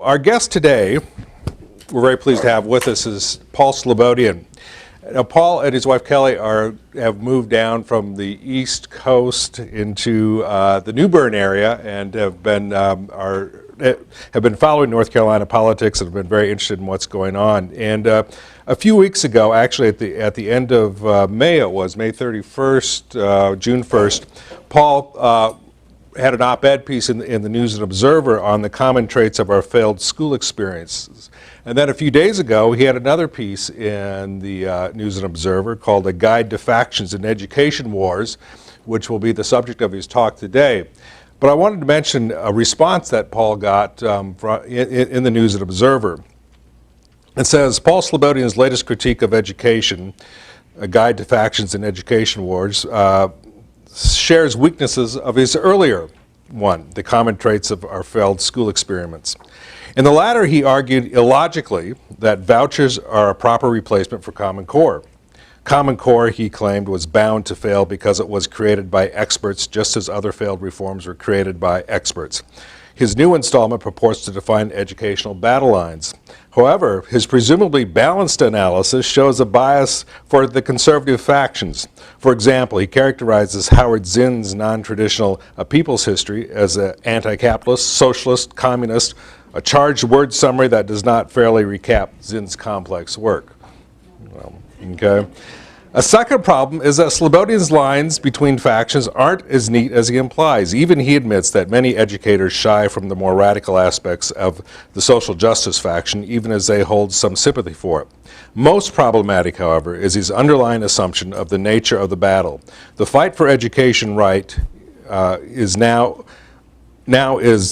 Our guest today, we're very pleased to have with us, is Paul Slobodian. Now, Paul and his wife Kelly have moved down from the East Coast into the New Bern area and have been following North Carolina politics and have been very interested in what's going on. And a few weeks ago, actually at the end of May, it was May 31st, June 1st, Paul had an op-ed piece in the News and Observer on the common traits of our failed school experiences. And then a few days ago, he had another piece in the News and Observer called A Guide to Factions in Education Wars, which will be the subject of his talk today. But I wanted to mention a response that Paul got in the News and Observer. It says, Paul Slobodian's latest critique of education, A Guide to Factions in Education Wars, shares weaknesses of his earlier one, the common traits of our failed school experiments. In the latter, he argued illogically that vouchers are a proper replacement for Common Core. Common Core, he claimed, was bound to fail because it was created by experts, just as other failed reforms were created by experts. His new installment purports to define educational battle lines. However, his presumably balanced analysis shows a bias for the conservative factions. For example, he characterizes Howard Zinn's non-traditional A People's History as an anti-capitalist, socialist, communist, a charged word summary that does not fairly recap Zinn's complex work. Well, okay. A second problem is that Slobodian's lines between factions aren't as neat as he implies. Even he admits that many educators shy from the more radical aspects of the social justice faction, even as they hold some sympathy for it. Most problematic, however, is his underlying assumption of the nature of the battle. The fight for education right is now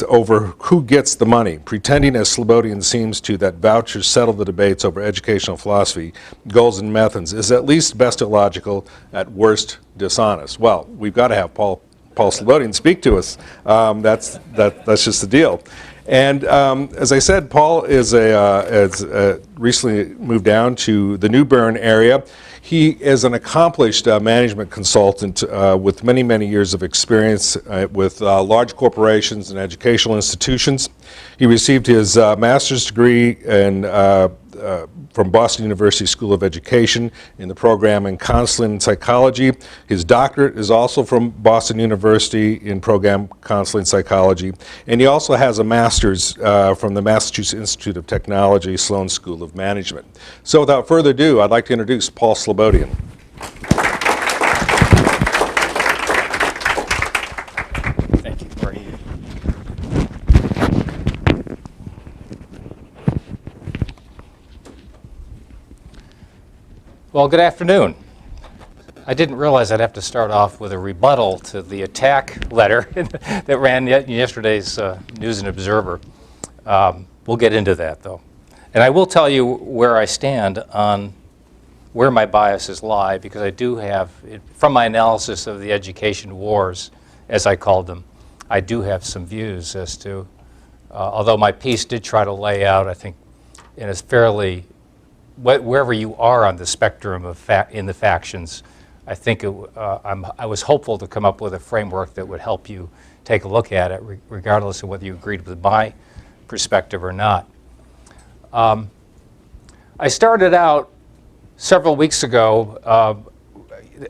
over who gets the money, pretending, as Slobodian seems to, that vouchers settle the debates over educational philosophy, goals and methods, is at least best illogical, at worst dishonest. Well, we've got to have Paul Slobodian speak to us. That's just the deal. And as I said, Paul is recently moved down to the New Bern area. He is an accomplished management consultant with many, many years of experience with large corporations and educational institutions. He received his master's degree from Boston University School of Education in the program in counseling and psychology. His doctorate is also from Boston University in program counseling psychology. And he also has a master's from the Massachusetts Institute of Technology, Sloan School of Management. So without further ado, I'd like to introduce Paul Slobodian. Thank you, Marie. Well, good afternoon. I didn't realize I'd have to start off with a rebuttal to the attack letter that ran in yesterday's News and Observer. We'll get into that, though. And I will tell you where I stand on where my biases lie, because I do have, from my analysis of the education wars, as I called them, I do have some views as to, although my piece did try to lay out, I think, in a fairly, wherever you are on the spectrum of in the factions, I think I was hopeful to come up with a framework that would help you take a look at it, regardless of whether you agreed with my perspective or not. I started out several weeks ago,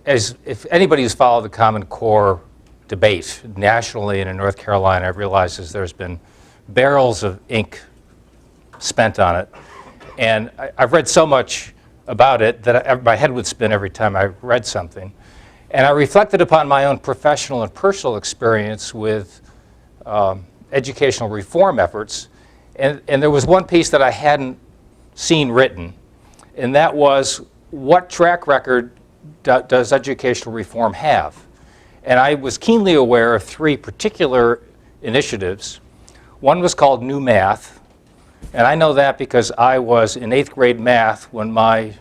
if anybody who's followed the Common Core debate nationally and in North Carolina realizes there's been barrels of ink spent on it. And I've read so much about it that my head would spin every time I read something. And I reflected upon my own professional and personal experience with educational reform efforts. And there was one piece that I hadn't seen written, and that was, what track record does educational reform have? And I was keenly aware of three particular initiatives. One was called New Math, and I know that because I was in 8th grade math when my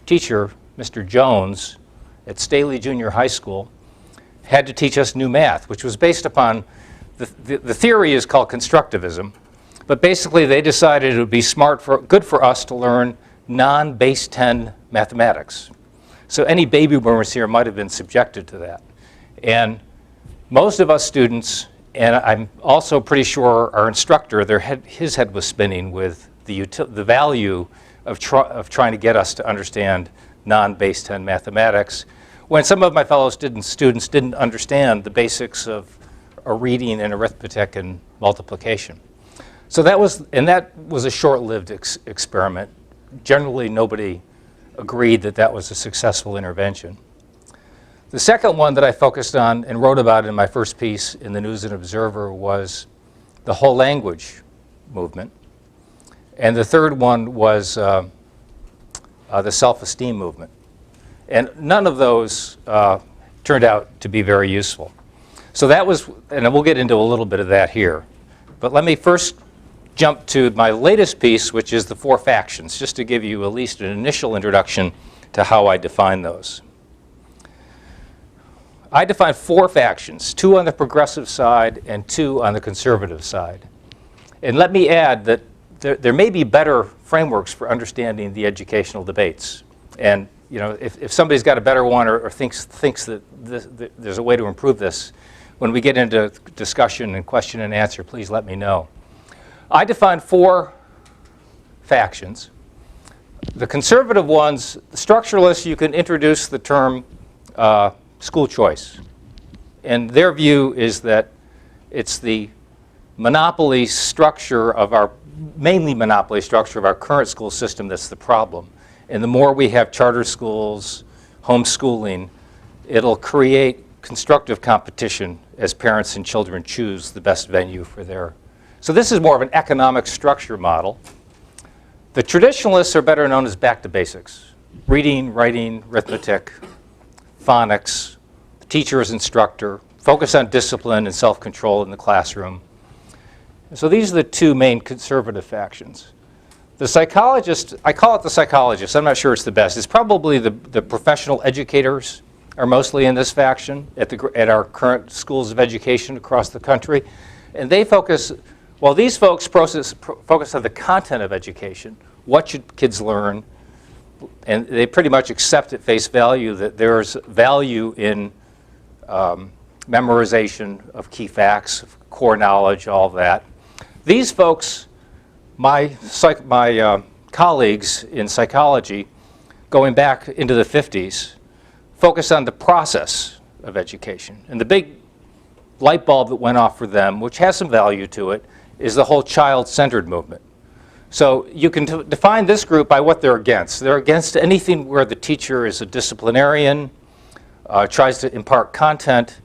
teacher, Mr. Jones, at Staley Junior High School, had to teach us new math, which was based upon, the theory is called constructivism, but basically they decided it would be good for us to learn non-base 10 mathematics. So any baby boomers here might have been subjected to that. And most of us students And I'm also pretty sure our instructor, his head was spinning with the value of trying to get us to understand non-base 10 mathematics, when some of my fellow students didn't understand the basics of reading and arithmetic and multiplication. So that was a short-lived experiment. Generally, nobody agreed that that was a successful intervention. The second one that I focused on and wrote about in my first piece in the News and Observer was the whole language movement. And the third one was the self-esteem movement. And none of those turned out to be very useful. So that was, and we'll get into a little bit of that here. But let me first jump to my latest piece, which is the four factions, just to give you at least an initial introduction to how I define those. I define four factions, two on the progressive side and two on the conservative side. And let me add that there may be better frameworks for understanding the educational debates. And you know, if somebody's got a better one or thinks that there's a way to improve this, when we get into discussion and question and answer, please let me know. I define four factions. The conservative ones, the structuralists, you can introduce the term school choice. And their view is that it's the monopoly structure of our, mainly monopoly structure of our current school system that's the problem. And the more we have charter schools, homeschooling, it'll create constructive competition as parents and children choose the best venue for their. So this is more of an economic structure model. The traditionalists are better known as back to basics. Reading, writing, arithmetic, phonics, the teacher as instructor, focus on discipline and self-control in the classroom. So these are the two main conservative factions. The psychologist, I call it the psychologist, I'm not sure it's the best. It's probably the professional educators are mostly in this faction at our current schools of education across the country. And they focus, well, these folks focus on the content of education. What should kids learn? And they pretty much accept at face value that there's value in memorization of key facts, core knowledge, all that. These folks, my colleagues in psychology, going back into the 50s, focus on the process of education. And the big light bulb that went off for them, which has some value to it, is the whole child-centered movement. So you can define this group by what they're against. They're against anything where the teacher is a disciplinarian, tries to impart content.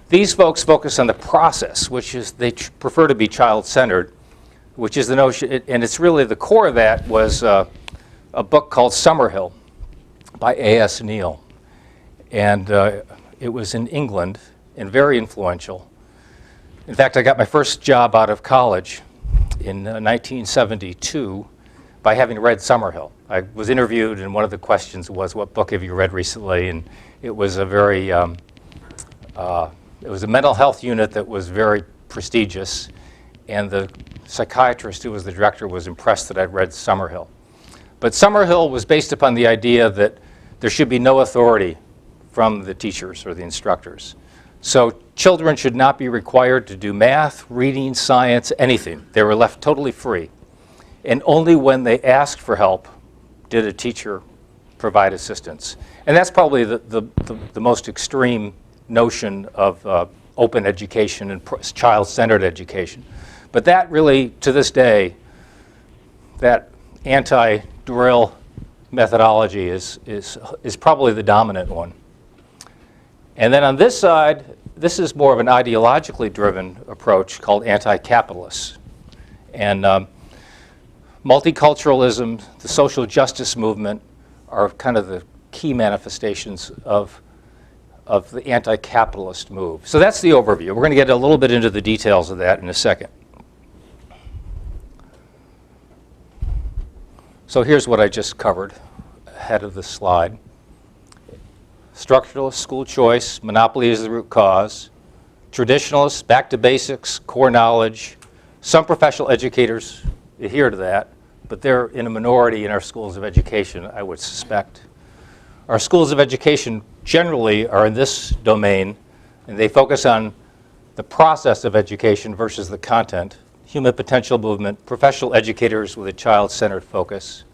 These folks focus on the process, which is they prefer to be child-centered, which is the notion, and it's really the core of that was a book called Summerhill by A.S. Neal. And it was in England and very influential. In fact, I got my first job out of college in 1972 by having read Summerhill. I was interviewed, and one of the questions was, what book have you read recently? And it was a very, it was a mental health unit that was very prestigious, and the psychiatrist who was the director was impressed that I'd read Summerhill. But Summerhill was based upon the idea that there should be no authority from the teachers or the instructors. So children should not be required to do math, reading, science, anything. They were left totally free. And only when they asked for help did a teacher provide assistance. And that's probably the most extreme notion of open education and child-centered education. But that really, to this day, that anti-drill methodology is probably the dominant one. And then on this side, this is more of an ideologically driven approach called anti-capitalist. And multiculturalism, the social justice movement are kind of the key manifestations of the anti-capitalist move. So that's the overview. We're going to get a little bit into the details of that in a second. So here's what I just covered ahead of this slide. Structuralist, school choice, monopoly is the root cause. Traditionalists, back to basics, core knowledge. Some professional educators adhere to that, but they're in a minority in our schools of education, I would suspect. Our schools of education generally are in this domain, and they focus on the process of education versus the content, human potential movement, professional educators with a child-centered focus,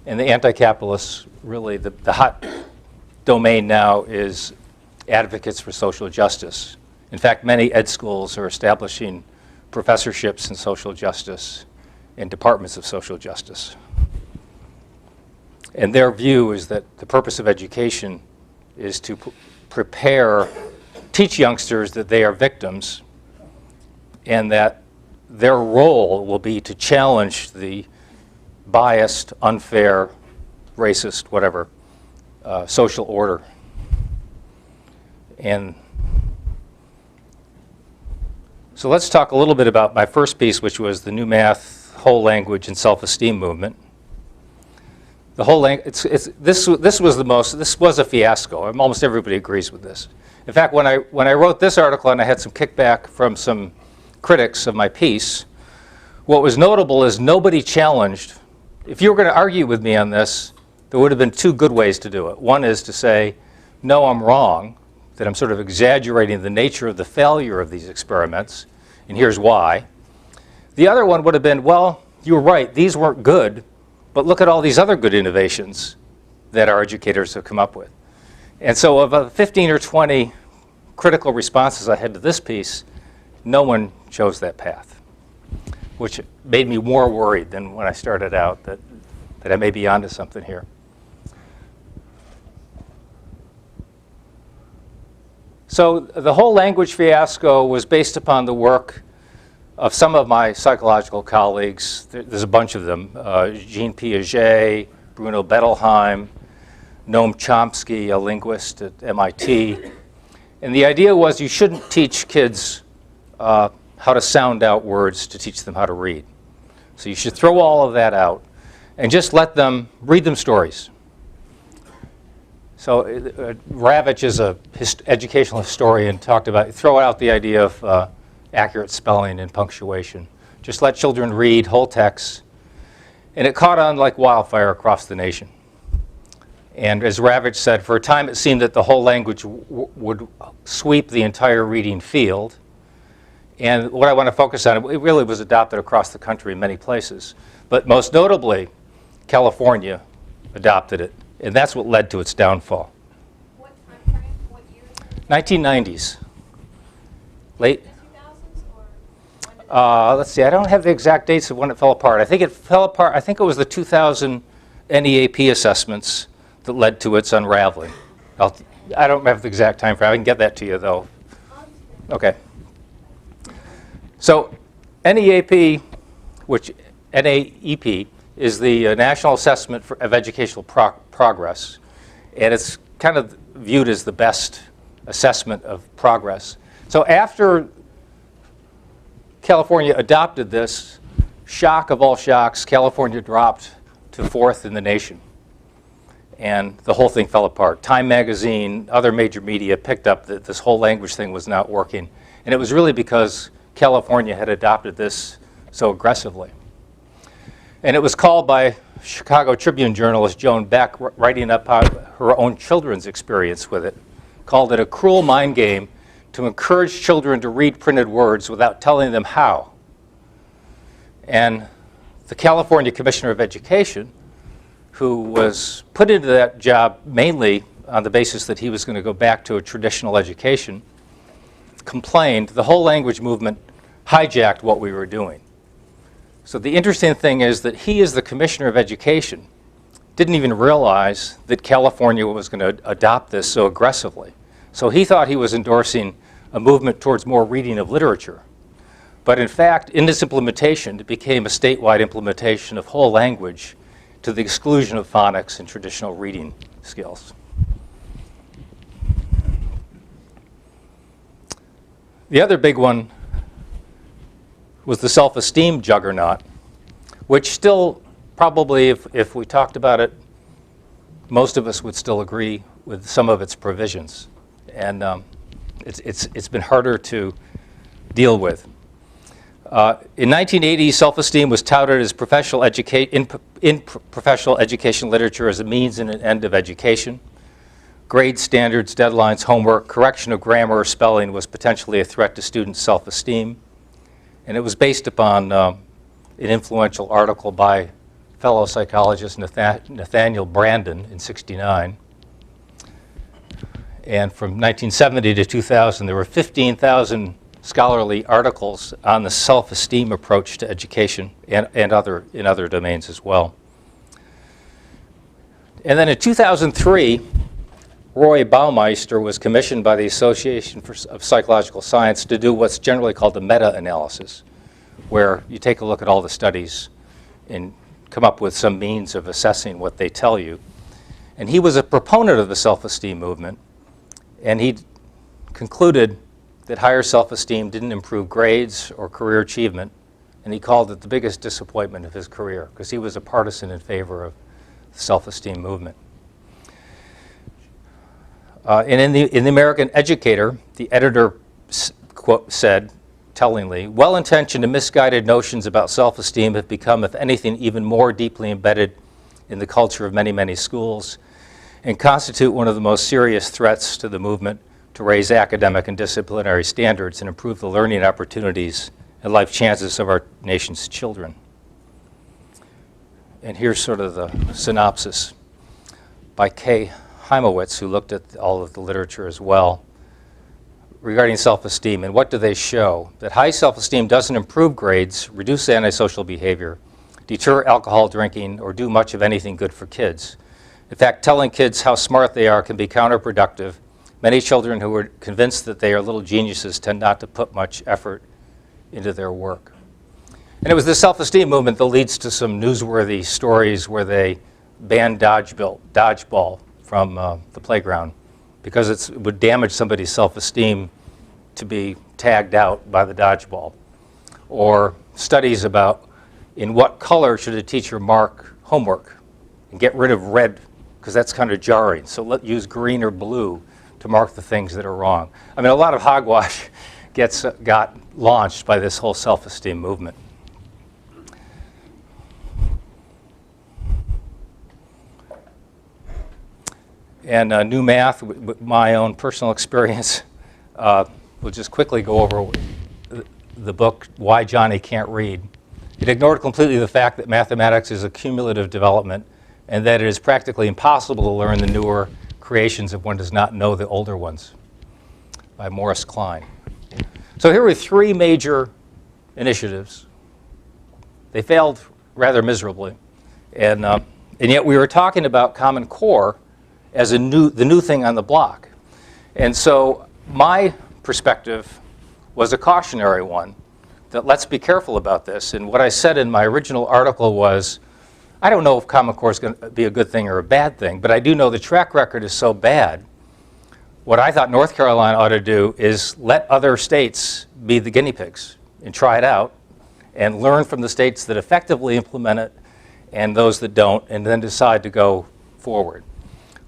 and the anti-capitalists, really the hot domain now is advocates for social justice. In fact, many ed schools are establishing professorships in social justice and departments of social justice. And their view is that the purpose of education is to teach youngsters that they are victims and that their role will be to challenge the biased, unfair, racist, whatever, social order. And so let's talk a little bit about my first piece, which was the new math, whole language, and self-esteem movement. The whole this was a fiasco. Almost everybody agrees with this. In fact, when I wrote this article and I had some kickback from some critics of my piece, what was notable is nobody challenged. If you were going to argue with me on this, there would have been two good ways to do it. One is to say, no, I'm wrong, that I'm sort of exaggerating the nature of the failure of these experiments, and here's why. The other one would have been, well, you were right, these weren't good, but look at all these other good innovations that our educators have come up with. And so of 15 or 20 critical responses I had to this piece, no one chose that path, which made me more worried than when I started out that I may be onto something here. So the whole language fiasco was based upon the work of some of my psychological colleagues. There's a bunch of them. Jean Piaget, Bruno Bettelheim, Noam Chomsky, a linguist at MIT. And the idea was you shouldn't teach kids how to sound out words to teach them how to read. So you should throw all of that out and just let them read them stories. So Ravitch is an educational historian, talked about, throw out the idea of accurate spelling and punctuation. Just let children read whole texts. And it caught on like wildfire across the nation. And as Ravitch said, for a time it seemed that the whole language would sweep the entire reading field. And what I want to focus on, it really was adopted across the country in many places. But most notably, California adopted it. And that's what led to its downfall. What time frame? What year? 1990s. Late. 2000s or? Let's see, I don't have the exact dates of when it fell apart. I think it fell apart, I think it was the 2000 NEAP assessments that led to its unraveling. I don't have the exact time frame. I can get that to you, though. Okay. So NEAP, which NAEP, is the National Assessment of Educational Progress, and it's kind of viewed as the best assessment of progress. So after California adopted this, shock of all shocks, California dropped to 4th in the nation, and the whole thing fell apart. Time magazine, other major media picked up that this whole language thing was not working, and it was really because California had adopted this so aggressively. And it was called by Chicago Tribune journalist Joan Beck, writing up her own children's experience with it, called it a cruel mind game to encourage children to read printed words without telling them how. And the California Commissioner of Education, who was put into that job mainly on the basis that he was going to go back to a traditional education, complained the whole language movement hijacked what we were doing. So the interesting thing is that he, as the Commissioner of Education, didn't even realize that California was going to adopt this so aggressively. So he thought he was endorsing a movement towards more reading of literature. But in fact, in this implementation, it became a statewide implementation of whole language to the exclusion of phonics and traditional reading skills. The other big one was the self-esteem juggernaut, which still probably, if we talked about it, most of us would still agree with some of its provisions. And it's been harder to deal with. In 1980, self-esteem was touted as in professional education literature as a means and an end of education. grade standards, deadlines, homework, correction of grammar or spelling was potentially a threat to students' self-esteem. And it was based upon an influential article by fellow psychologist Nathaniel Brandon in '69. And from 1970 to 2000, there were 15,000 scholarly articles on the self-esteem approach to education and in other domains as well. And then in 2003, Roy Baumeister was commissioned by the Association of Psychological Science to do what's generally called the meta-analysis, where you take a look at all the studies and come up with some means of assessing what they tell you. And he was a proponent of the self-esteem movement, and he concluded that higher self-esteem didn't improve grades or career achievement, and he called it the biggest disappointment of his career because he was a partisan in favor of the self-esteem movement. And in the American Educator, the editor said, tellingly, well-intentioned and misguided notions about self-esteem have become, if anything, even more deeply embedded in the culture of many, many schools and constitute one of the most serious threats to the movement to raise academic and disciplinary standards and improve the learning opportunities and life chances of our nation's children. And here's sort of the synopsis by Kay Heimowitz, who looked at all of the literature as well, regarding self-esteem. And what do they show? That high self-esteem doesn't improve grades, reduce antisocial behavior, deter alcohol drinking, or do much of anything good for kids. In fact, telling kids how smart they are can be counterproductive. Many children who are convinced that they are little geniuses tend not to put much effort into their work. And it was the self-esteem movement that leads to some newsworthy stories where they banned dodgeball from the playground because it would damage somebody's self-esteem to be tagged out by the dodgeball. Or studies about in what color should a teacher mark homework and get rid of red because that's kind of jarring. So let's use green or blue to mark the things that are wrong. I mean, a lot of hogwash got launched by this whole self-esteem movement. And new math, with my own personal experience, we'll just quickly go over the book, Why Johnny Can't Read. It ignored completely the fact that mathematics is a cumulative development and that it is practically impossible to learn the newer creations if one does not know the older ones, by Morris Klein. So here were three major initiatives. They failed rather miserably. And yet we were talking about Common Core as the new thing on the block. And so my perspective was a cautionary one, that let's be careful about this. And what I said in my original article was, I don't know if Common Core is going to be a good thing or a bad thing, but I do know the track record is so bad. What I thought North Carolina ought to do is let other states be the guinea pigs and try it out and learn from the states that effectively implement it and those that don't, and then decide to go forward.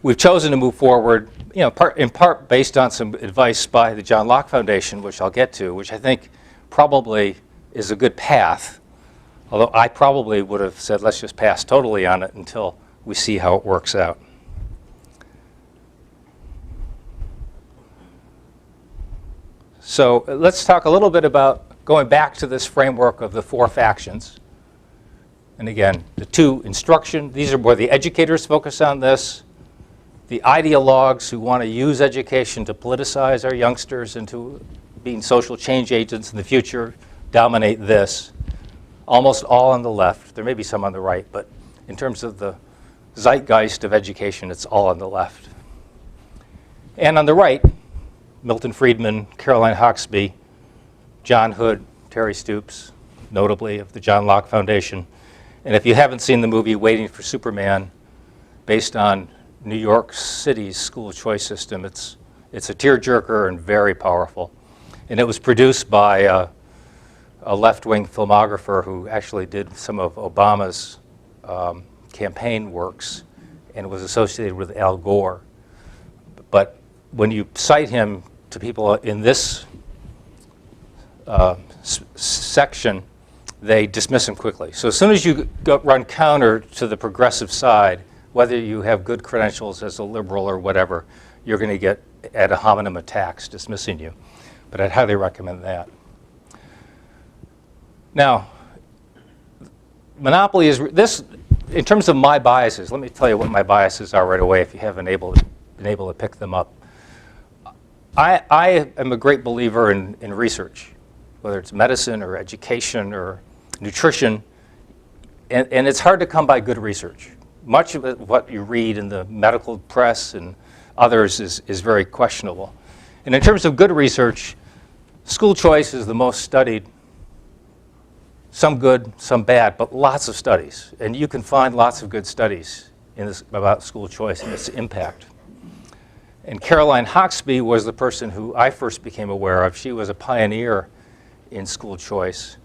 We've chosen to move forward, in part based on some advice by the John Locke Foundation, which I'll get to, which I think probably is a good path, although I probably would have said let's just pass totally on it until we see how it works out. So let's talk a little bit about going back to this framework of the four factions. And again, the two, instruction, these are where the educators focus on this. The ideologues who want to use education to politicize our youngsters into being social change agents in the future dominate this. Almost all on the left. There may be some on the right, but in terms of the zeitgeist of education, it's all on the left. And on the right, Milton Friedman, Caroline Hawksby, John Hood, Terry Stoops, notably of the John Locke Foundation. And if you haven't seen the movie Waiting for Superman, based on New York City's school choice system, it's a tearjerker and very powerful. And it was produced by a left-wing filmographer who actually did some of Obama's campaign works and was associated with Al Gore. But when you cite him to people in this section, they dismiss him quickly. So as soon as you run counter to the progressive side, whether you have good credentials as a liberal or whatever, you're going to get ad hominem attacks dismissing you. But I'd highly recommend that. Now, monopoly is this, in terms of my biases, let me tell you what my biases are right away if you haven't been able to pick them up. I am a great believer in research, whether it's medicine or education or nutrition, and it's hard to come by good research. Much of what you read in the medical press and others is very questionable. And in terms of good research, school choice is the most studied. Some good, some bad, but lots of studies. And you can find lots of good studies in this, about school choice and its impact. And Caroline Hawksby was the person who I first became aware of. She was a pioneer in school choice.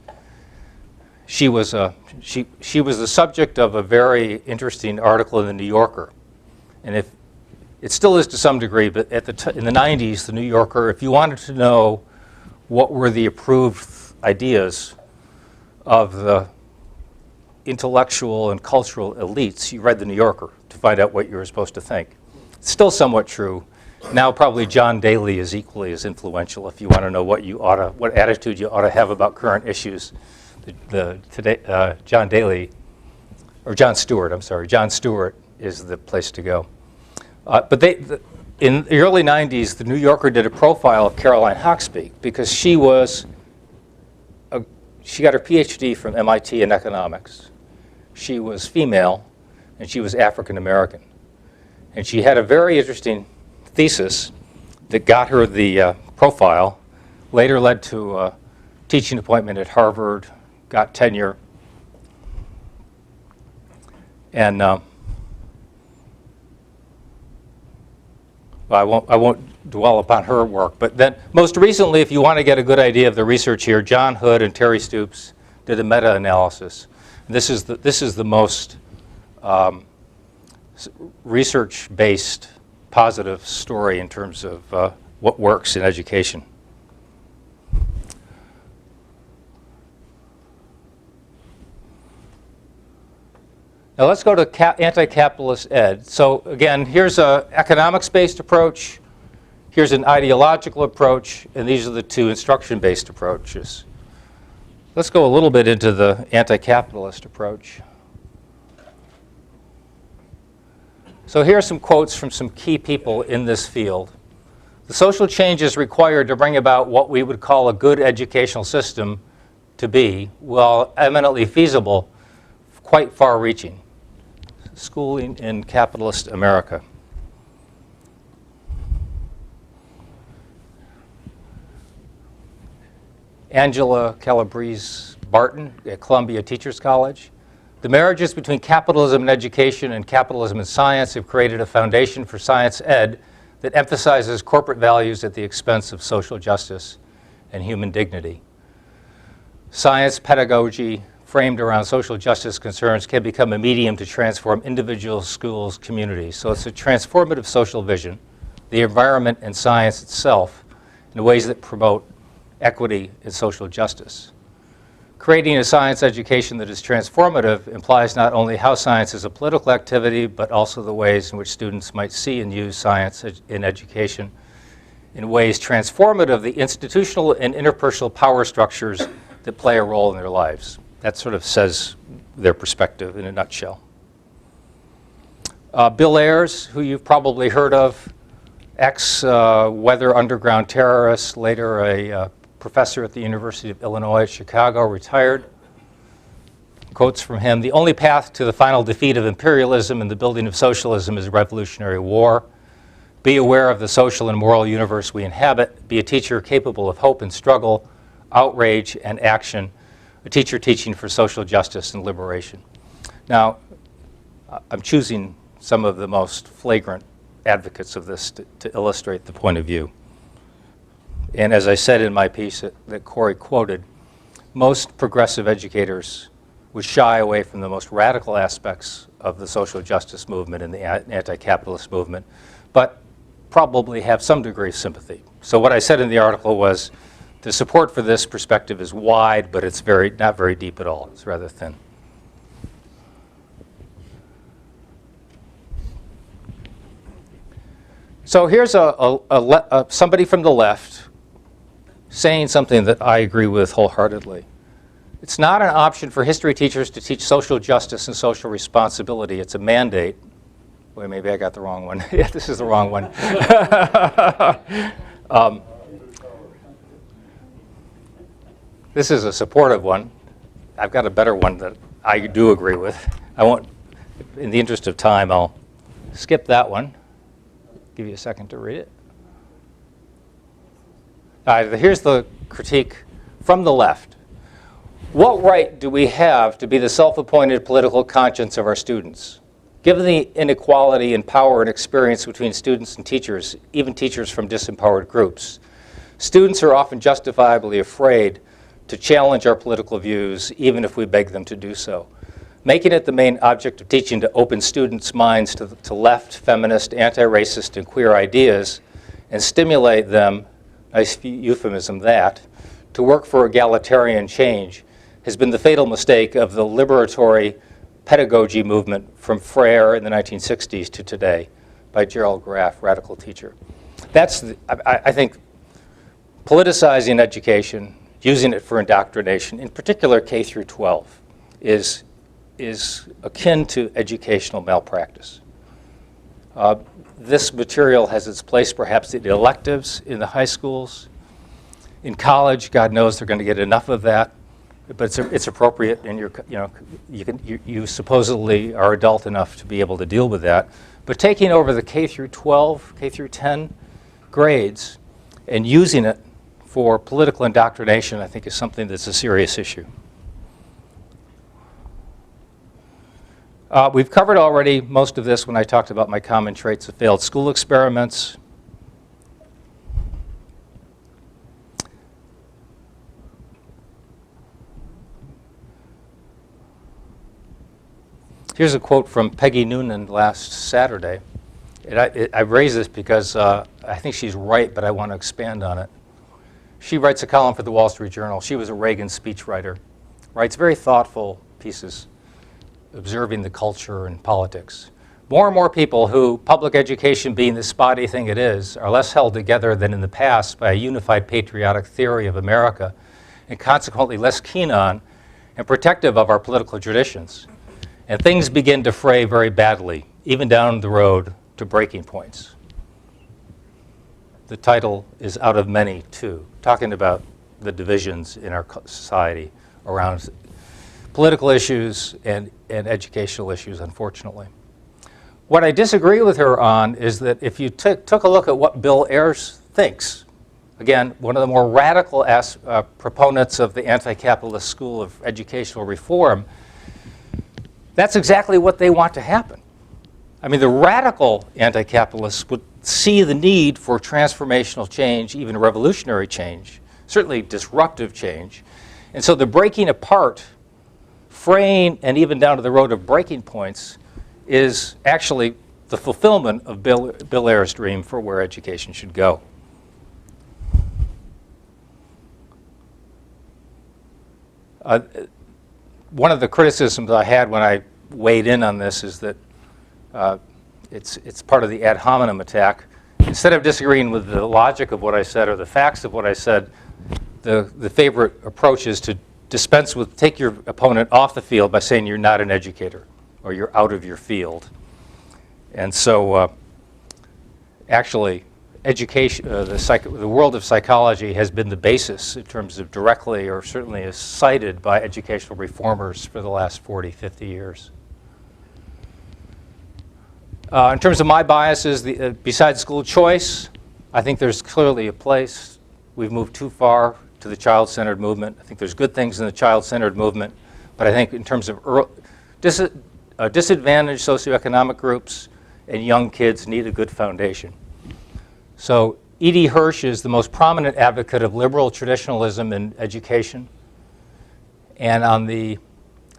She was the subject of a very interesting article in the New Yorker. And if it still is to some degree, but in the 90s, the New Yorker, if you wanted to know what were the approved ideas of the intellectual and cultural elites, you read the New Yorker to find out what you were supposed to think. It's still somewhat true. Now probably John Daly is equally as influential if you want to know what attitude you ought to have about current issues. John Stewart is the place to go. But in the early 90s, the New Yorker did a profile of Caroline Hawksby because she got her PhD from MIT in economics. She was female, and she was African American. And she had a very interesting thesis that got her the profile, later led to a teaching appointment at Harvard, got tenure. And I won't dwell upon her work, but then most recently, if you want to get a good idea of the research here, John Hood and Terry Stoops did a meta-analysis. This is the most research-based positive story in terms of what works in education. Now let's go to anti-capitalist ed. So again, here's an economics-based approach, here's an ideological approach, and these are the two instruction-based approaches. Let's go a little bit into the anti-capitalist approach. So here are some quotes from some key people in this field. The social changes required to bring about what we would call a good educational system to be, while eminently feasible, quite far-reaching. Schooling in capitalist America. Angela Calabrese Barton at Columbia Teachers College. The marriages between capitalism and education and capitalism and science have created a foundation for science ed that emphasizes corporate values at the expense of social justice and human dignity. Science pedagogy framed around social justice concerns can become a medium to transform individuals, schools, communities. So it's a transformative social vision, the environment and science itself, in ways that promote equity and social justice. Creating a science education that is transformative implies not only how science is a political activity, but also the ways in which students might see and use science in education in ways transformative of the institutional and interpersonal power structures that play a role in their lives. That sort of says their perspective in a nutshell. Bill Ayers, who you've probably heard of, ex-weather underground terrorist, later a professor at the University of Illinois at Chicago, retired. Quotes from him: "The only path to the final defeat of imperialism and the building of socialism is revolutionary war. Be aware of the social and moral universe we inhabit. Be a teacher capable of hope and struggle, outrage and action. A teacher teaching for social justice and liberation." Now, I'm choosing some of the most flagrant advocates of this to illustrate the point of view. And as I said in my piece that Corey quoted, most progressive educators would shy away from the most radical aspects of the social justice movement and the anti-capitalist movement, but probably have some degree of sympathy. So what I said in the article was, the support for this perspective is wide, but it's not very deep at all. It's rather thin. So here's somebody from the left saying something that I agree with wholeheartedly. It's not an option for history teachers to teach social justice and social responsibility. It's a mandate. Wait, maybe I got the wrong one. Yeah, this is the wrong one. This is a supportive one. I've got a better one that I do agree with. I won't, in the interest of time, I'll skip that one. Give you a second to read it. Here's the critique from the left. What right do we have to be the self-appointed political conscience of our students? Given the inequality in power and experience between students and teachers, even teachers from disempowered groups, students are often justifiably afraid to challenge our political views, even if we beg them to do so. Making it the main object of teaching to open students' minds to left, feminist, anti-racist, and queer ideas, and stimulate them, nice euphemism that, to work for egalitarian change has been the fatal mistake of the liberatory pedagogy movement from Frere in the 1960s to today by Gerald Graff, radical teacher. That's, I think, politicizing education, using it for indoctrination, in particular K through 12, is akin to educational malpractice. This material has its place perhaps in electives in the high schools. In college, God knows they're going to get enough of that, but it's appropriate, and you supposedly are adult enough to be able to deal with that. But taking over the K through 12, K through 10 grades and using it for political indoctrination, I think, is something that's a serious issue. We've covered already most of this when I talked about my common traits of failed school experiments. Here's a quote from Peggy Noonan last Saturday. I raise this because I think she's right, but I want to expand on it. She writes a column for the Wall Street Journal. She was a Reagan speechwriter, writes very thoughtful pieces observing the culture and politics. More and more people who, public education being the spotty thing it is, are less held together than in the past by a unified patriotic theory of America, and consequently less keen on and protective of our political traditions. And things begin to fray very badly, even down the road to breaking points. The title is Out of Many, too, talking about the divisions in our society around political issues and educational issues, unfortunately. What I disagree with her on is that if you took a look at what Bill Ayers thinks, again, one of the more radical proponents of the anti-capitalist school of educational reform, that's exactly what they want to happen. I mean, the radical anti-capitalists would see the need for transformational change, even revolutionary change, certainly disruptive change. And so the breaking apart, fraying, and even down to the road of breaking points is actually the fulfillment of Bill Ayers' dream for where education should go. One of the criticisms I had when I weighed in on this is that it's part of the ad hominem attack. Instead of disagreeing with the logic of what I said or the facts of what I said, the favorite approach is to dispense with, take your opponent off the field by saying you're not an educator or you're out of your field. And so actually, education, the world of psychology has been the basis in terms of directly or certainly is cited by educational reformers for the last 40, 50 years. In terms of my biases, besides school choice, I think there's clearly a place. We've moved too far to the child-centered movement. I think there's good things in the child-centered movement, but I think in terms of disadvantaged socioeconomic groups and young kids need a good foundation. So E.D. Hirsch is the most prominent advocate of liberal traditionalism in education. And on the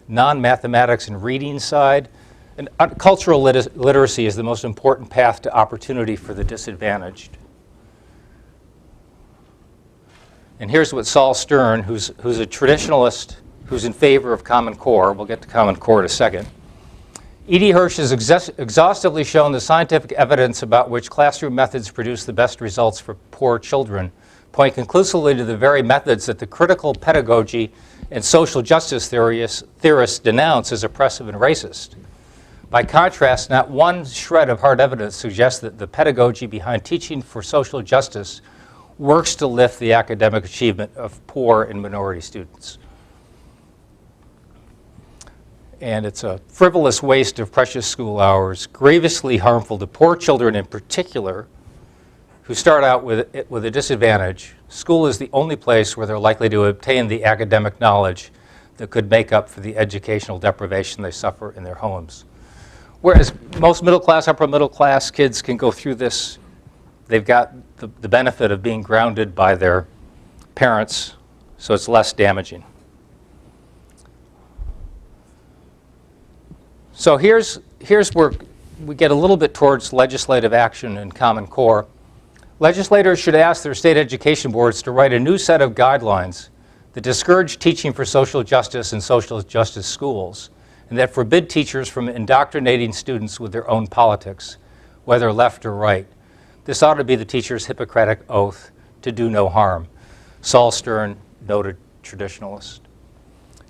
non-mathematics and reading side, and cultural literacy is the most important path to opportunity for the disadvantaged. And here's what Saul Stern, who's a traditionalist, who's in favor of Common Core, we'll get to Common Core in a second, E.D. Hirsch has exhaustively shown the scientific evidence about which classroom methods produce the best results for poor children point conclusively to the very methods that the critical pedagogy and social justice theorists denounce as oppressive and racist. By contrast, not one shred of hard evidence suggests that the pedagogy behind teaching for social justice works to lift the academic achievement of poor and minority students. And it's a frivolous waste of precious school hours, grievously harmful to poor children in particular, who start out with a disadvantage. School is the only place where they're likely to obtain the academic knowledge that could make up for the educational deprivation they suffer in their homes. Whereas most middle class, upper middle class kids can go through this, they've got the benefit of being grounded by their parents, so it's less damaging. So here's where we get a little bit towards legislative action and Common Core. Legislators should ask their state education boards to write a new set of guidelines that discourage teaching for social justice in social justice schools, and that forbid teachers from indoctrinating students with their own politics, whether left or right. This ought to be the teacher's Hippocratic oath to do no harm. Saul Stern, noted traditionalist.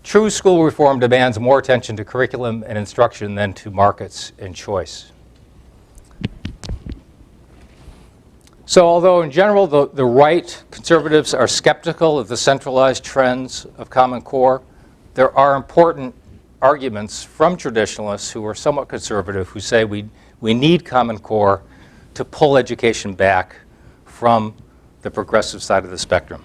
True school reform demands more attention to curriculum and instruction than to markets and choice. So although in general the right conservatives are skeptical of the centralized trends of Common Core, there are important arguments from traditionalists who are somewhat conservative who say we need Common Core to pull education back from the progressive side of the spectrum.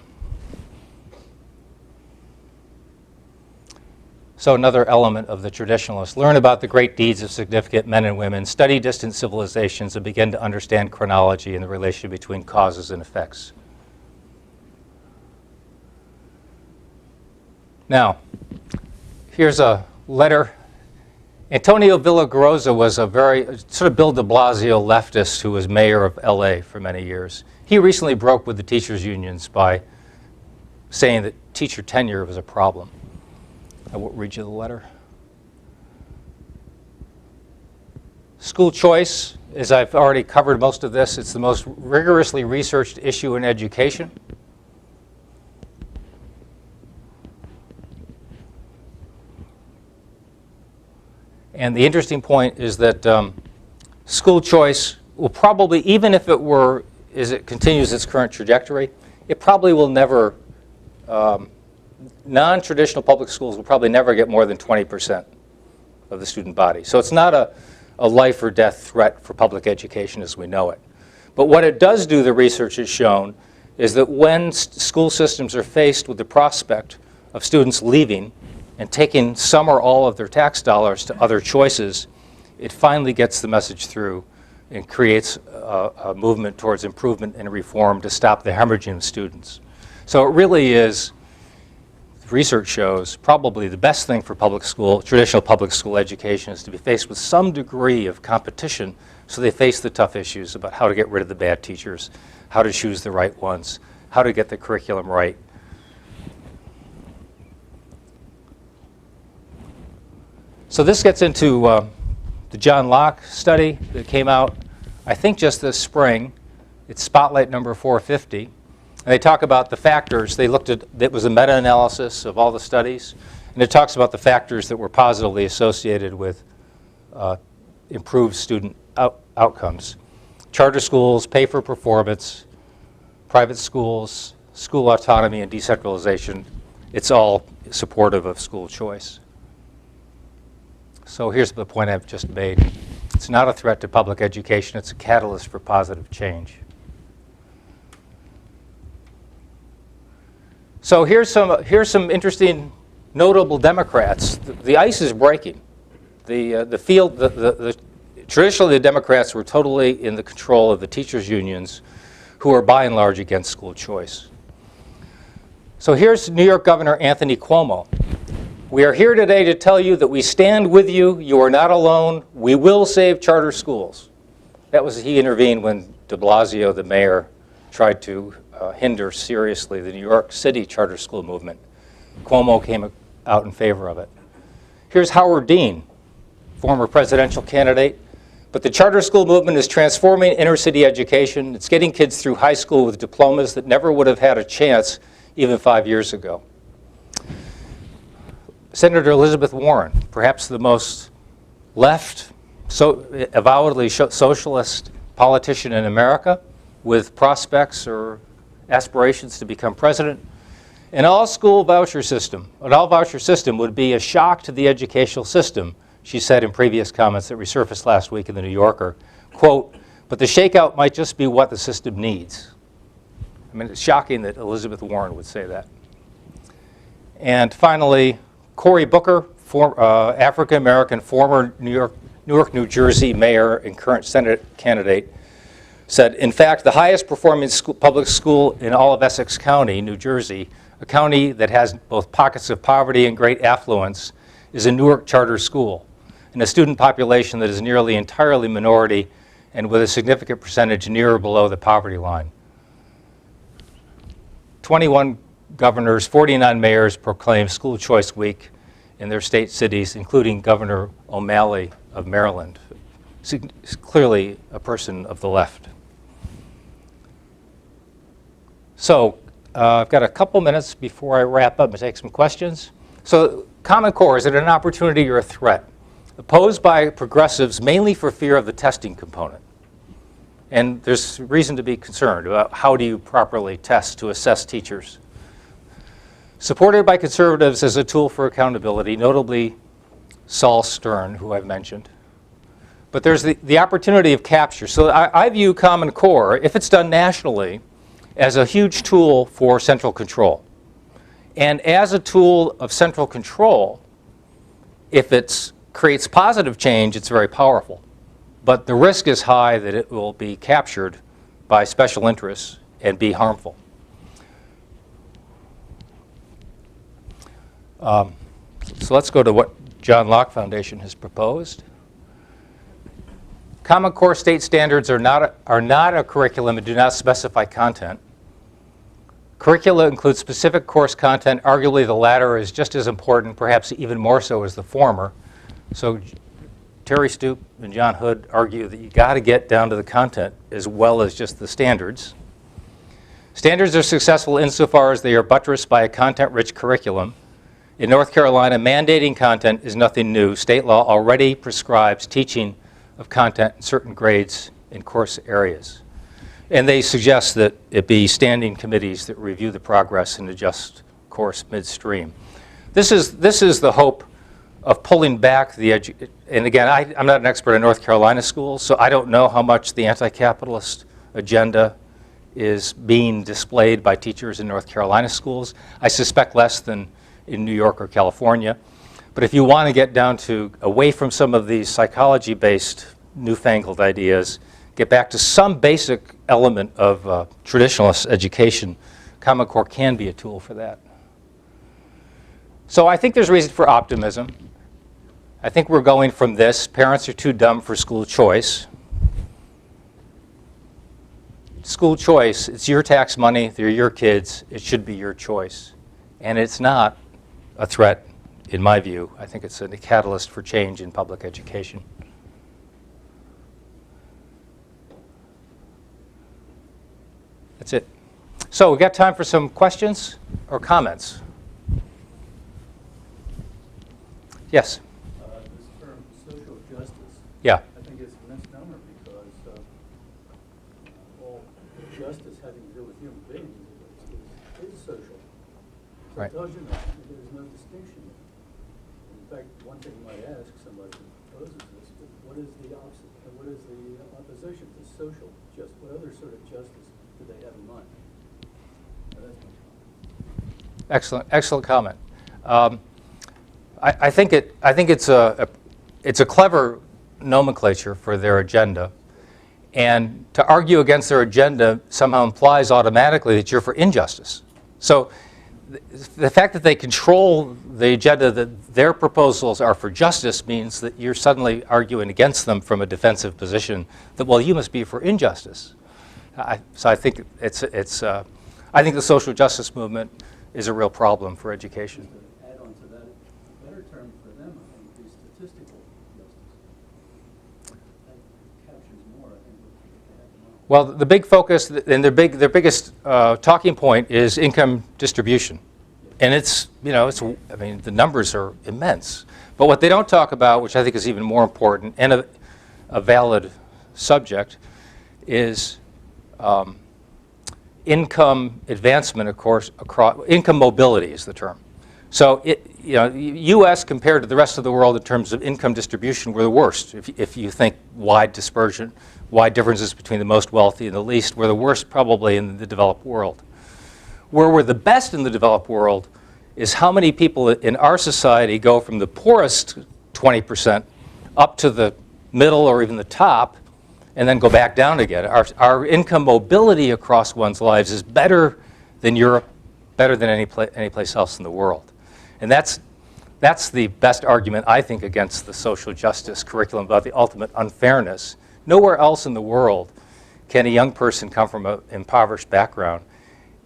So another element of the traditionalists: learn about the great deeds of significant men and women, study distant civilizations, and begin to understand chronology and the relation between causes and effects. Now, here's a letter. Antonio Villagrosa was a very sort of Bill de Blasio leftist who was mayor of LA for many years. He recently broke with the teachers' unions by saying that teacher tenure was a problem. I won't read you the letter. School choice, as I've already covered most of this, it's the most rigorously researched issue in education. And the interesting point is that school choice will probably, even if it were, as it continues its current trajectory, it probably will never, non-traditional public schools will probably never get more than 20% of the student body. So it's not a life or death threat for public education as we know it. But what it does do, the research has shown, is that when school systems are faced with the prospect of students leaving and taking some or all of their tax dollars to other choices, it finally gets the message through and creates a movement towards improvement and reform to stop the hemorrhaging of students. So it really is, research shows, probably the best thing for public school, traditional public school education is to be faced with some degree of competition so they face the tough issues about how to get rid of the bad teachers, how to choose the right ones, how to get the curriculum right. So this gets into the John Locke study that came out, I think just this spring. It's Spotlight number 450. And they talk about the factors. They looked at, it was a meta-analysis of all the studies, and it talks about the factors that were positively associated with improved student outcomes. Charter schools, pay for performance, private schools, school autonomy, and decentralization. It's all supportive of school choice. So here's the point I've just made. It's not a threat to public education. It's a catalyst for positive change. So here's some interesting, notable Democrats. The ice is breaking. Traditionally, the Democrats were totally in the control of the teachers' unions, who are by and large against school choice. So here's New York Governor Anthony Cuomo. We are here today to tell you that we stand with you. You are not alone. We will save charter schools. He intervened when de Blasio, the mayor, tried to hinder seriously the New York City charter school movement. Cuomo came out in favor of it. Here's Howard Dean. former presidential candidate. But the charter school movement is transforming inner city education. It's getting kids through high school with diplomas that never would have had a chance even 5 years ago. Senator Elizabeth Warren, perhaps the most left, avowedly socialist politician in America, with prospects or aspirations to become president. An all-school voucher system, an all-voucher system would be a shock to the educational system, she said in previous comments that resurfaced last week in the New Yorker. Quote, but the shakeout might just be what the system needs. I mean, it's shocking that Elizabeth Warren would say that. And finally, Cory Booker, African-American, former Newark, New Jersey mayor and current Senate candidate, said, in fact, the highest performing public school in all of Essex County, New Jersey, a county that has both pockets of poverty and great affluence, is a Newark charter school, and a student population that is nearly entirely minority and with a significant percentage near or below the poverty line. 21 governors, 49 mayors proclaimed School Choice Week in their state cities, including Governor O'Malley of Maryland, clearly a person of the left. So I've got a couple minutes before I wrap up and take some questions. So Common Core, is it an opportunity or a threat? Opposed by progressives mainly for fear of the testing component. And there's reason to be concerned about how do you properly test to assess teachers. Supported by conservatives as a tool for accountability, notably Saul Stern, who I've mentioned. But there's the opportunity of capture. So I view Common Core, if it's done nationally, as a huge tool for central control. And as a tool of central control, if it creates positive change, it's very powerful. But the risk is high that it will be captured by special interests and be harmful. So let's go to what John Locke Foundation has proposed. Common Core state standards are not a curriculum and do not specify content. Curricula includes specific course content. Arguably, the latter is just as important, perhaps even more so as the former. So Terry Stoop and John Hood argue that you got to get down to the content as well as just the standards. Standards are successful insofar as they are buttressed by a content-rich curriculum. In North Carolina, mandating content is nothing new. State law already prescribes teaching of content in certain grades and course areas. And they suggest that it be standing committees that review the progress and adjust course midstream. This is the hope of pulling back the and again, I'm not an expert in North Carolina schools, so I don't know how much the anti-capitalist agenda is being displayed by teachers in North Carolina schools. I suspect less than in New York or California. But if you want to get down to away from some of these psychology-based newfangled ideas, get back to some basic element of traditionalist education, Common Core can be a tool for that. So I think there's reason for optimism. I think we're going from this, parents are too dumb for school choice. School choice, it's your tax money, they're your kids, it should be your choice. And it's not a threat, in my view. I think it's a catalyst for change in public education. That's it. So we got time for some questions or comments. Yes? This term, social justice, Yeah. I think it's a misnomer because all justice having to do with human beings is social. So Right. it tells you that there's no distinction. In fact, one thing you might ask somebody who opposes this, but what is the opposite? What is the opposition to social justice? What other sort of justice do they have in mind? Now, that's my comment. Excellent comment. I think it's a clever nomenclature for their agenda, and to argue against their agenda somehow implies automatically that you're for injustice. So the fact that they control the agenda, that their proposals are for justice, means that you're suddenly arguing against them from a defensive position. That, well, you must be for injustice. So I think I think the social justice movement is a real problem for education. To add on to that, a better term for them, I think, is statistical justice. Well, the big focus and their biggest talking point is income distribution, and it's I mean the numbers are immense. But what they don't talk about, which I think is even more important and a valid subject, is income advancement. Of course, across income mobility is the term. So U.S. compared to the rest of the world in terms of income distribution, we're the worst. If you think wide dispersion, wide differences between the most wealthy and the least, we're the worst probably in the developed world. Where we're the best in the developed world is how many people in our society go from the poorest 20% up to the middle or even the top, and then go back down again. Our income mobility across one's lives is better than Europe, better than any place else in the world. And that's the best argument, I think, against the social justice curriculum about the ultimate unfairness. Nowhere else in the world can a young person come from an impoverished background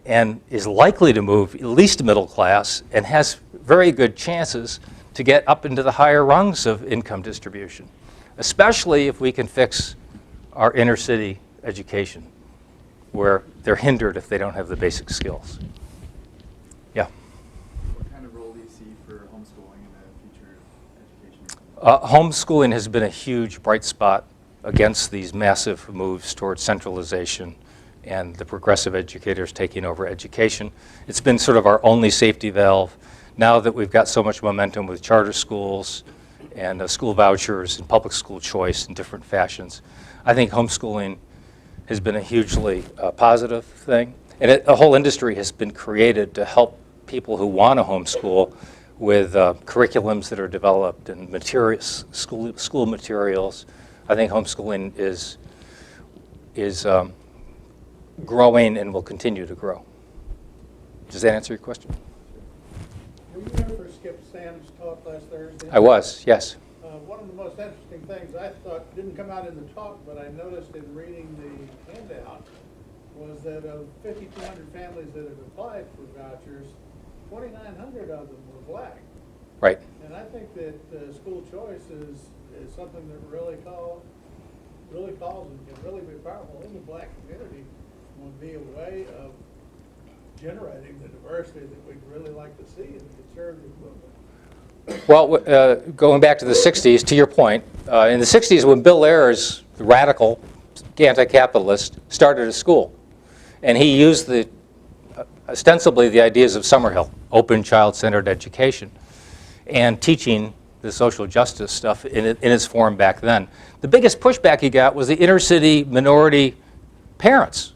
and is likely to move at least to middle class and has very good chances to get up into the higher rungs of income distribution, especially if we can fix our inner city education, where they're hindered if they don't have the basic skills. Yeah. What kind of role do you see for homeschooling in the future education? Homeschooling has been a huge bright spot against these massive moves towards centralization and the progressive educators taking over education. It's been sort of our only safety valve. Now that we've got so much momentum with charter schools and school vouchers and public school choice in different fashions, I think homeschooling has been a hugely positive thing. And a whole industry has been created to help people who want to homeschool with curriculums that are developed and materials, school materials. I think homeschooling is growing and will continue to grow. Does that answer your question? Were you there for Skip Sam's talk last Thursday? I was, yes. One of the most interesting things I thought didn't come out in the talk, but I noticed in reading the handout, was that of 5,200 families that have applied for vouchers, 2,900 of them were black. Right. And I think that school choice is something that really calls and can really be powerful in the black community. Would be a way of generating the diversity that we'd really like to see in the conservative movement. Well, going back to the 60s, to your point, in the 60s when Bill Ayers, the radical anti-capitalist, started a school, and he used ostensibly the ideas of Summerhill, open child-centered education, and teaching the social justice stuff in its form back then. The biggest pushback he got was the inner city minority parents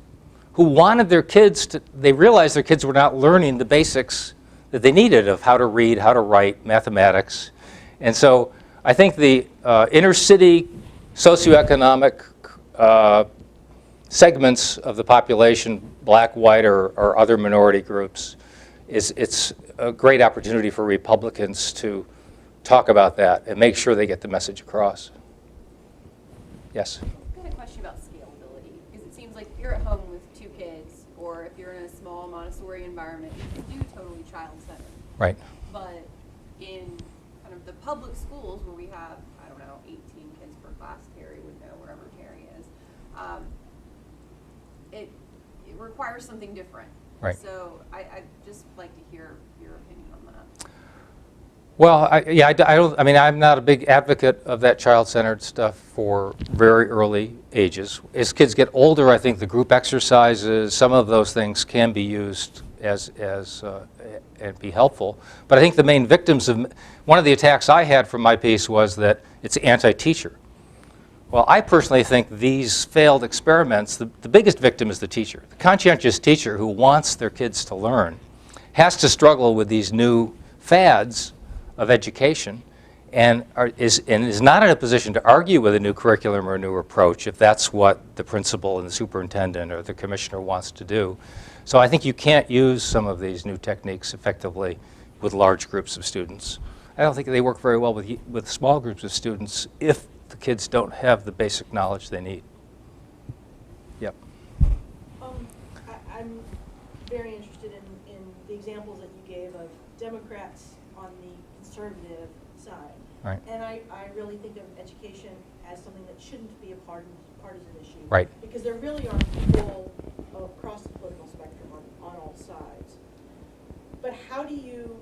who wanted their kids to, they realized their kids were not learning the basics that they needed of how to read, how to write, mathematics. And so I think the inner city socioeconomic segments of the population, black, white, or other minority groups, it's a great opportunity for Republicans to talk about that and make sure they get the message across. Yes? I've got a question about scalability, because it seems like if you're at home with two kids, or if you're in a small Montessori environment, you can do totally child-centered. Right. But in kind of the public schools where we have, I don't know, 18 kids per class, Terry would know, wherever Terry is, it requires something different. Right. So I'd just like to hear your opinion on that. Well, I mean, I'm not a big advocate of that child-centered stuff for very early ages. As kids get older, I think the group exercises, some of those things can be used and be helpful. But I think the main victims of one of the attacks I had from my piece was that it's anti-teacher. Well, I personally think these failed experiments, the biggest victim is the teacher. The conscientious teacher who wants their kids to learn has to struggle with these new fads of education and is not in a position to argue with a new curriculum or a new approach if that's what the principal and the superintendent or the commissioner wants to do. So I think you can't use some of these new techniques effectively with large groups of students. I don't think they work very well with small groups of students if the kids don't have the basic knowledge they need. Yep. I'm very interested in the examples that you gave of Democrats on the conservative side. Right. And I really think of education as something that shouldn't be a partisan issue. Right. Because there really are people across the political spectrum on all sides. But how do you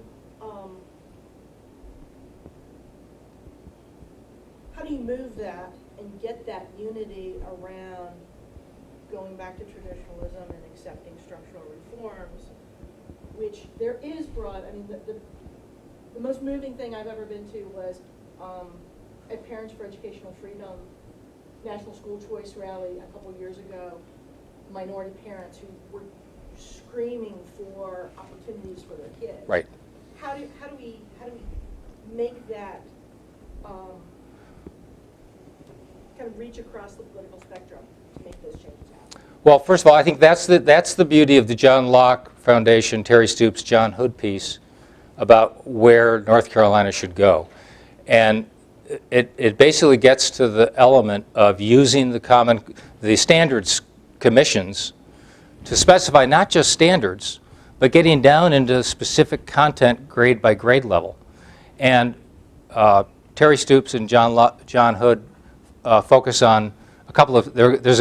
move that and get that unity around going back to traditionalism and accepting structural reforms, which there is broad, I mean, the most moving thing I've ever been to was at Parents for Educational Freedom National School Choice Rally a couple years ago, minority parents who were screaming for opportunities for their kids. Right. How do we make that kind of reach across the political spectrum to make those changes happen? Well, first of all, I think that's the beauty of the John Locke Foundation, Terry Stoops, John Hood piece about where North Carolina should go. And it basically gets to the element of using the standards commissions to specify not just standards, but getting down into specific content grade by grade level. And Terry Stoops and John Hood focus on a couple of, there's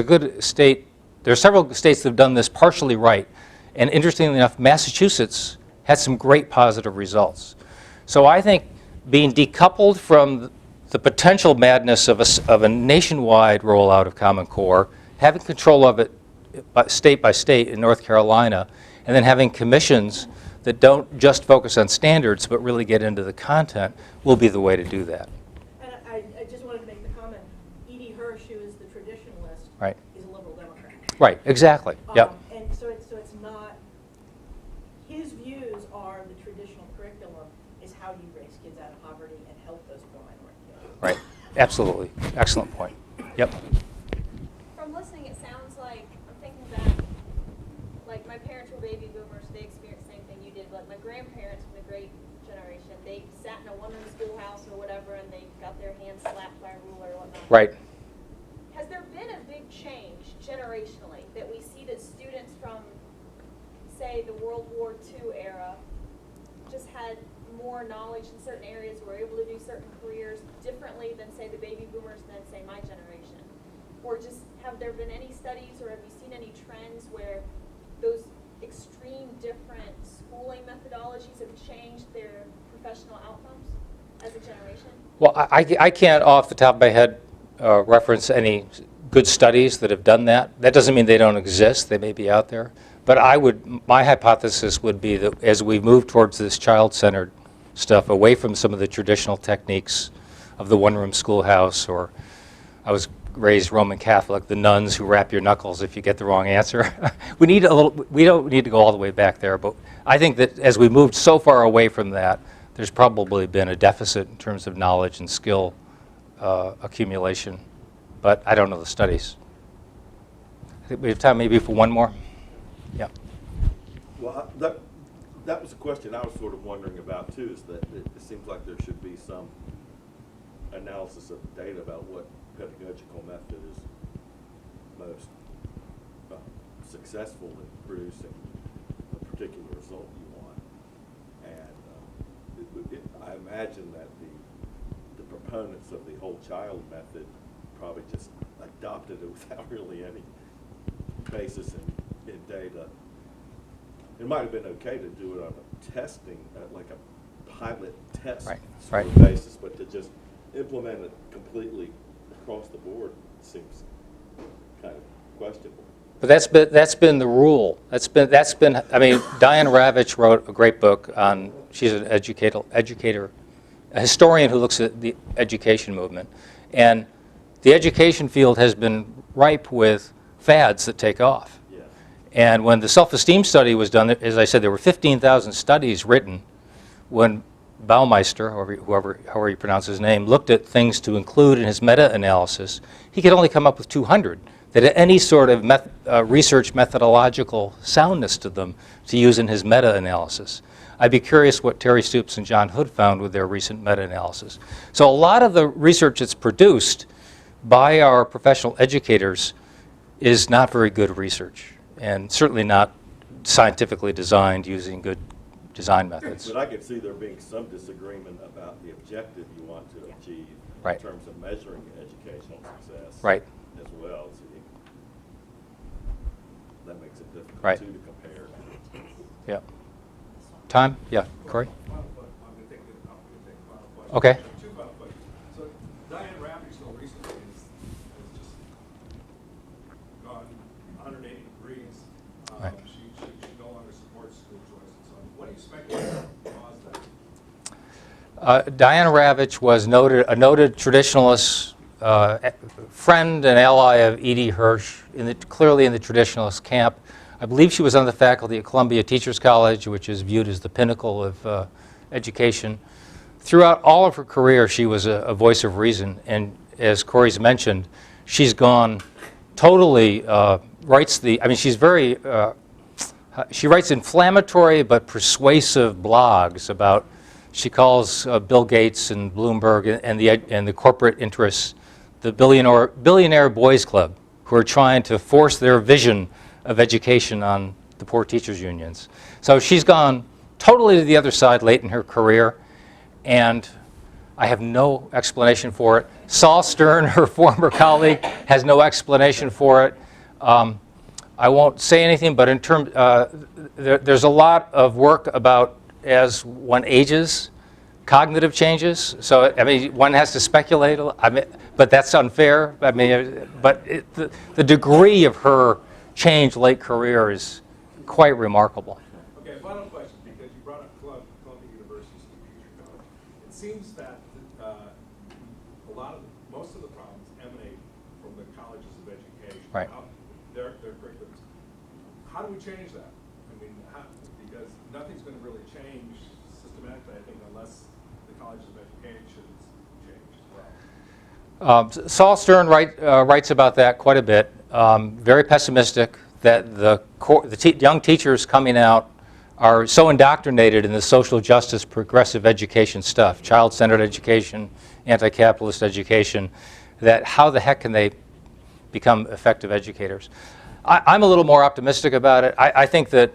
several states that have done this partially right. And interestingly enough, Massachusetts had some great positive results. So I think being decoupled from the potential madness of a nationwide rollout of Common Core, having control of it state by state in North Carolina, and then having commissions that don't just focus on standards but really get into the content will be the way to do that. And I just wanted to make the comment, Edie Hirsch, who is the traditionalist, Right. is a liberal Democrat. Right, exactly. Yep. And so it's not, his views are the traditional curriculum is how you raise kids out of poverty and help those poor minority kids. Right. Absolutely. Excellent point. Yep. From listening, it sounds like I'm thinking back, like my parents were baby boomers, they experienced the same thing you did, but my grandparents from the Great Generation, they sat in a one-room schoolhouse or whatever, and they got their hands slapped by a ruler or whatnot. Right. Has there been a big change generationally that we see that students from, say, the World War II era just had more knowledge in certain areas, were able to do certain careers differently than, say, the baby boomers than, say, my generation? Or just have there been any studies or have you seen any trends where those extreme different schooling methodologies have changed their professional outcomes as a generation? Well, I can't off the top of my head reference any good studies that have done that. That doesn't mean they don't exist. They may be out there. But my hypothesis would be that as we move towards this child-centered stuff, away from some of the traditional techniques of the one-room schoolhouse, or I was raised Roman Catholic, the nuns who wrap your knuckles if you get the wrong answer. We don't need to go all the way back there, but I think that as we moved so far away from that, there's probably been a deficit in terms of knowledge and skill accumulation, but I don't know the studies. I think we have time maybe for one more. Yeah. Well, that was a question I was sort of wondering about too, is that it seems like there should be some analysis of the data about what pedagogical method is most successful in producing a particular result you want. And I imagine that the proponents of the whole child method probably just adopted it without really any basis in data. It might have been okay to do it on a testing, like a pilot test sort of basis, but to just implement it completely across the board seems kind of questionable. But that's been the rule. That's been. I mean, Diane Ravitch wrote a great book on. She's an educator, a historian who looks at the education movement, and the education field has been ripe with fads that take off. Yeah. And when the self-esteem study was done, as I said, there were 15,000 studies written. When Baumeister, however you pronounce his name, looked at things to include in his meta-analysis, he could only come up with 200 that had any sort of research methodological soundness to them to use in his meta-analysis. I'd be curious what Terry Stoops and John Hood found with their recent meta-analysis. So a lot of the research that's produced by our professional educators is not very good research, and certainly not scientifically designed using good design methods. But I could see there being some disagreement about the objective you want to achieve Right. in terms of measuring educational success. Right. As well. So that makes it difficult Right. too to compare. Yeah. Time? Yeah, Corey? I'm gonna take final question. Okay. Two final questions. So Diane Ravitch, so recently has just gone 180 degrees. Right. She no longer supports school choice and so on. What do you speculate caused that? Diana Ravitch was a noted traditionalist, friend and ally of E.D. Hirsch, clearly in the traditionalist camp. I believe she was on the faculty at Columbia Teachers College, which is viewed as the pinnacle of education. Throughout all of her career, she was a voice of reason, and as Corey's mentioned, she's gone totally, she's very, she writes inflammatory but persuasive blogs about, she calls Bill Gates and Bloomberg and the corporate interests the billionaire boys club, who are trying to force their vision of education on the poor teachers unions. So she's gone totally to the other side late in her career, and I have no explanation for it. Saul Stern, her former colleague, has no explanation for it. I won't say anything, but in terms, there's a lot of work about as one ages, cognitive changes. So I mean, one has to speculate. But that's unfair. I mean, the degree of her change late career is quite remarkable. Okay, final question, because you brought up Columbia University's Teacher College. It seems that most of the problems emanate from the colleges of education. Right. Their curriculums. How do we change that? I mean, because nothing's going to really change systematically, I think, unless the colleges of education change as well. Saul Stern writes about that quite a bit. Very pessimistic that the young teachers coming out are so indoctrinated in the social justice, progressive education stuff, child-centered education, anti-capitalist education, that how the heck can they become effective educators? I'm a little more optimistic about it. I think that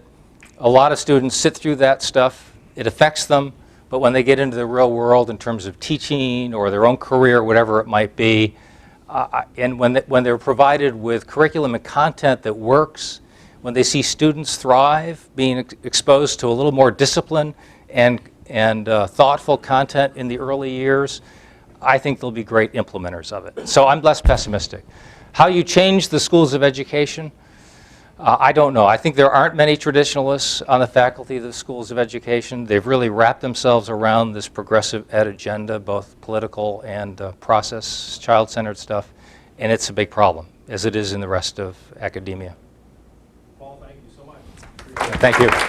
a lot of students sit through that stuff. It affects them, but when they get into the real world in terms of teaching or their own career, whatever it might be, and when they're provided with curriculum and content that works, when they see students thrive, being exposed to a little more discipline and thoughtful content in the early years, I think they'll be great implementers of it. So I'm less pessimistic. How you change the schools of education, I don't know. I think there aren't many traditionalists on the faculty of the schools of education. They've really wrapped themselves around this progressive ed agenda, both political and process, child-centered stuff, and it's a big problem, as it is in the rest of academia. Paul, thank you so much. Thank you.